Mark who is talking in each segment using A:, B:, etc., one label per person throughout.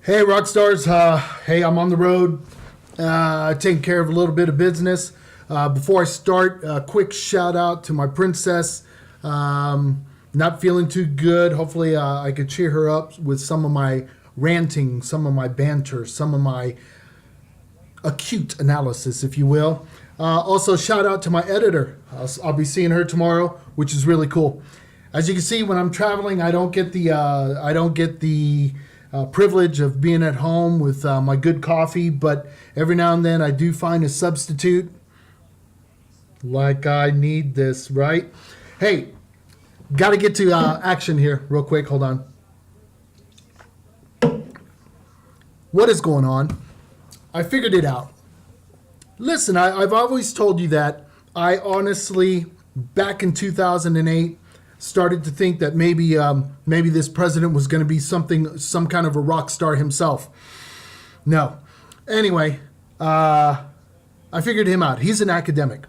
A: Hey, rock stars. Hey, I'm on the road, taking care of a little bit of business. Before I start, a quick shout out to my princess. Not feeling too good. Hopefully, I could cheer her up with some of my ranting, some of my banter, some of my acute analysis, if you will. Also, shout out to my editor. I'll be seeing her tomorrow, which is really cool. As you can see, when I'm traveling, I don't get the privilege of being at home with my good coffee, but every now and then I do find a substitute. Like I need this, right? Hey, got to get to action here real quick. Hold on. What is going on? I figured it out. Listen, I've always told you that I honestly, back in 2008, started to think that maybe this president was going to be some kind of a rock star himself. No. Anyway, I figured him out. He's an academic.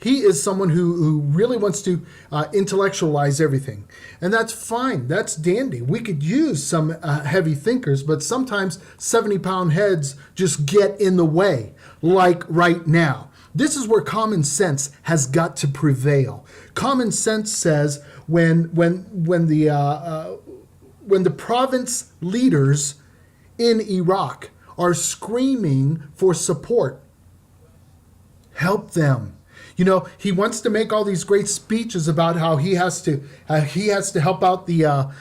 A: He is someone who really wants to intellectualize everything. And that's fine. That's dandy. We could use some heavy thinkers, but sometimes 70-pound heads just get in the way, like right now. This is where common sense has got to prevail. Common sense says when the province leaders in Iraq are screaming for support, help them. You know, he wants to make all these great speeches about how he has to help out the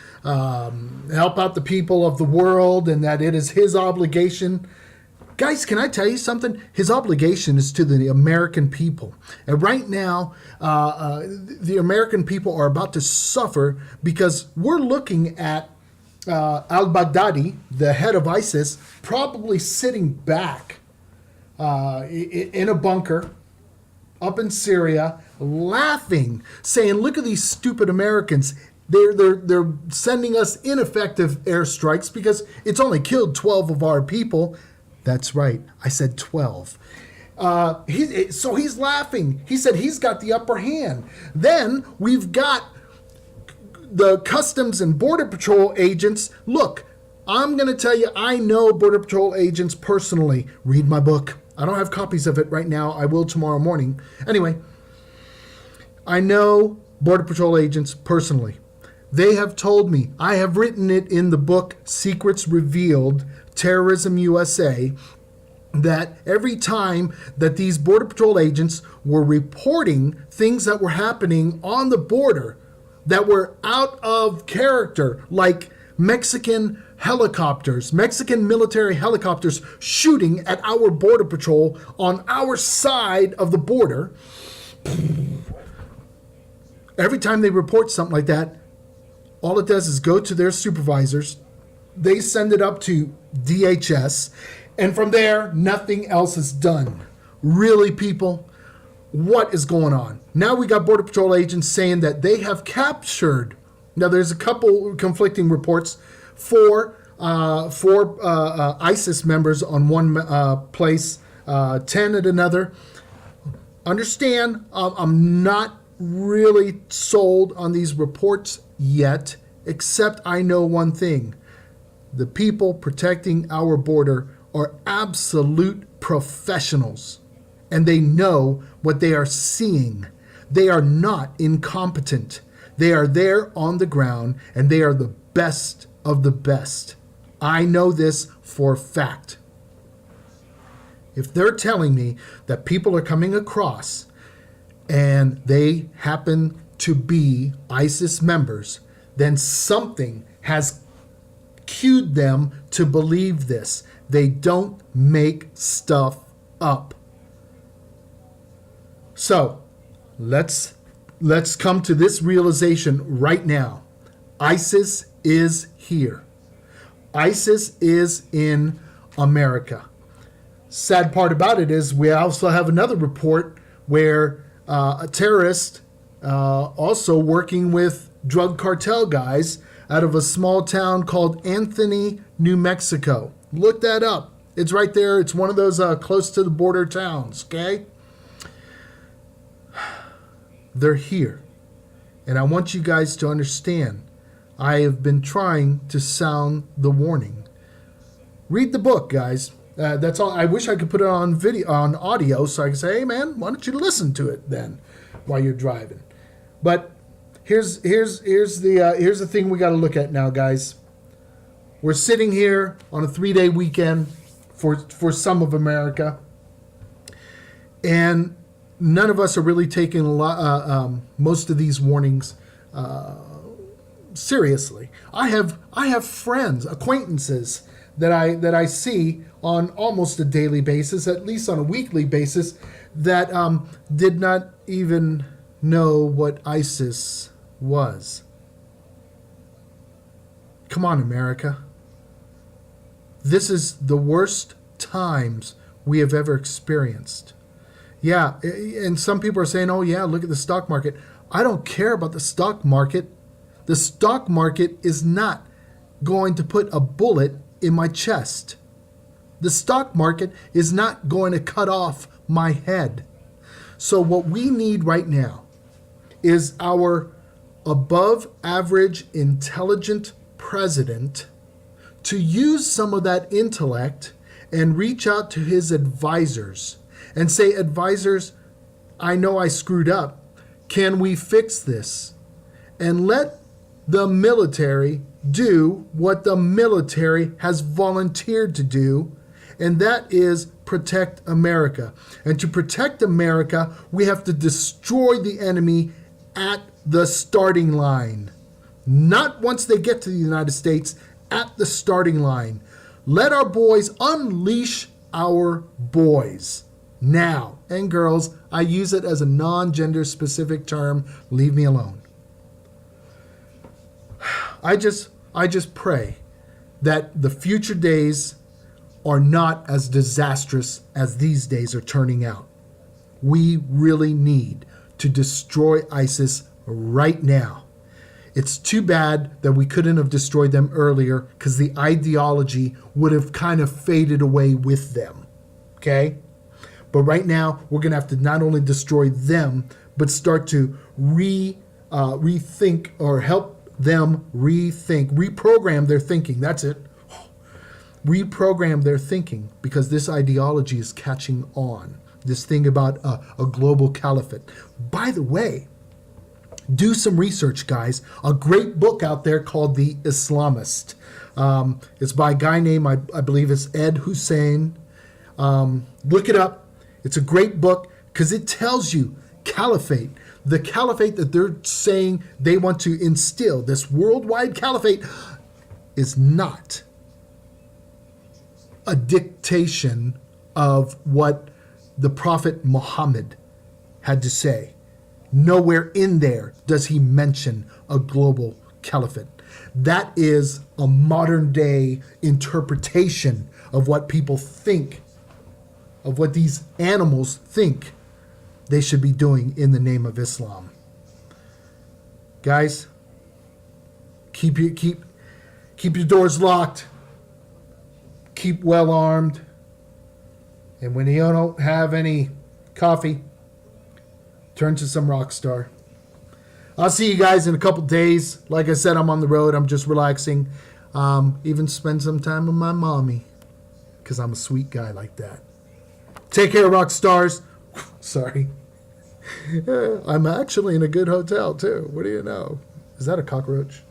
A: people of the world, and that it is his obligation. Guys, can I tell you something? His obligation is to the American people. And right now, the American people are about to suffer because we're looking at al-Baghdadi, the head of ISIS, probably sitting back in a bunker up in Syria, laughing, saying, look at these stupid Americans. They're sending us ineffective airstrikes because it's only killed 12 of our people. That's right. I said 12. So he's laughing. He said he's got the upper hand. Then we've got the Customs and Border Patrol agents. Look, I'm going to tell you, I know Border Patrol agents personally. Read my book. I don't have copies of it right now. I will tomorrow morning. Anyway, I know Border Patrol agents personally. They have told me, I have written it in the book Secrets Revealed, Terrorism USA, that every time that these Border Patrol agents were reporting things that were happening on the border that were out of character, like Mexican military helicopters shooting at our Border Patrol on our side of the border, every time they report something like that, all it does is go to their supervisors. They send it up to DHS, and from there, nothing else is done. Really, people, what is going on? Now we got Border Patrol agents saying that they have captured. Now, there's a couple conflicting reports. Four ISIS members on one place, 10 at another. Understand, I'm not really sold on these reports yet, except I know one thing. The people protecting our border are absolute professionals, and they know what they are seeing. They are not incompetent. They are there on the ground, and they are the best of the best. I know this for a fact. If they're telling me that people are coming across and they happen to be ISIS members, then something has cued them to believe this. They don't make stuff up. So let's come to this realization right now. ISIS is here. ISIS is in America. Sad part about it is we also have another report where a terrorist also working with drug cartel guys out of a small town called Anthony, New Mexico. Look that up. It's right there. It's one of those close to the border towns, okay? They're here. And I want you guys to understand, I have been trying to sound the warning. Read the book, guys. That's all. I wish I could put it on video, on audio, so I could say, "Hey, man, why don't you listen to it then, while you're driving?" But here's the thing we got to look at now, guys. We're sitting here on a 3-day weekend for some of America, and none of us are really taking most of these warnings seriously. I have friends, acquaintances that I see on almost a daily basis, at least on a weekly basis, that did not even know what ISIS was. Come on, America. This is the worst times we have ever experienced. Yeah, and some people are saying, oh yeah, look at the stock market. I don't care about the stock market. The stock market is not going to put a bullet in my chest. The stock market is not going to cut off my head. So what we need right now is our above average intelligent president to use some of that intellect and reach out to his advisors and say, advisors, I know I screwed up. Can we fix this? And let the military do what the military has volunteered to do, and that is protect America. And to protect America, we have to destroy the enemy at the starting line. Not once they get to the United States, at the starting line. Let our boys unleash our boys. Now, and girls, I use it as a non-gender specific term. Leave me alone. I just pray that the future days are not as disastrous as these days are turning out. We really need to destroy ISIS right now. It's too bad that we couldn't have destroyed them earlier, because the ideology would have kind of faded away with them. Okay? But right now, we're going to have to not only destroy them, but start to rethink, or help them reprogram their thinking. That's it. Reprogram their thinking, because this ideology is catching on. This thing about a global caliphate. By the way, do some research, guys. A great book out there called The Islamist. It's by a guy named, I believe it's Ed Hussein. Look it up. It's a great book because it tells you caliphate. The caliphate that they're saying they want to instill, this worldwide caliphate, is not a dictation of what the Prophet Muhammad had to say. Nowhere in there does he mention a global caliphate. That is a modern day interpretation of what people think, of what these animals think they should be doing in the name of Islam. Guys, keep your doors locked. Keep well armed. And when you don't have any coffee, turn to some Rockstar. I'll see you guys in a couple days. Like I said, I'm on the road. I'm just relaxing. Even spend some time with my mommy, because I'm a sweet guy like that. Take care, Rockstars. Sorry. I'm actually in a good hotel, too. What do you know? Is that a cockroach?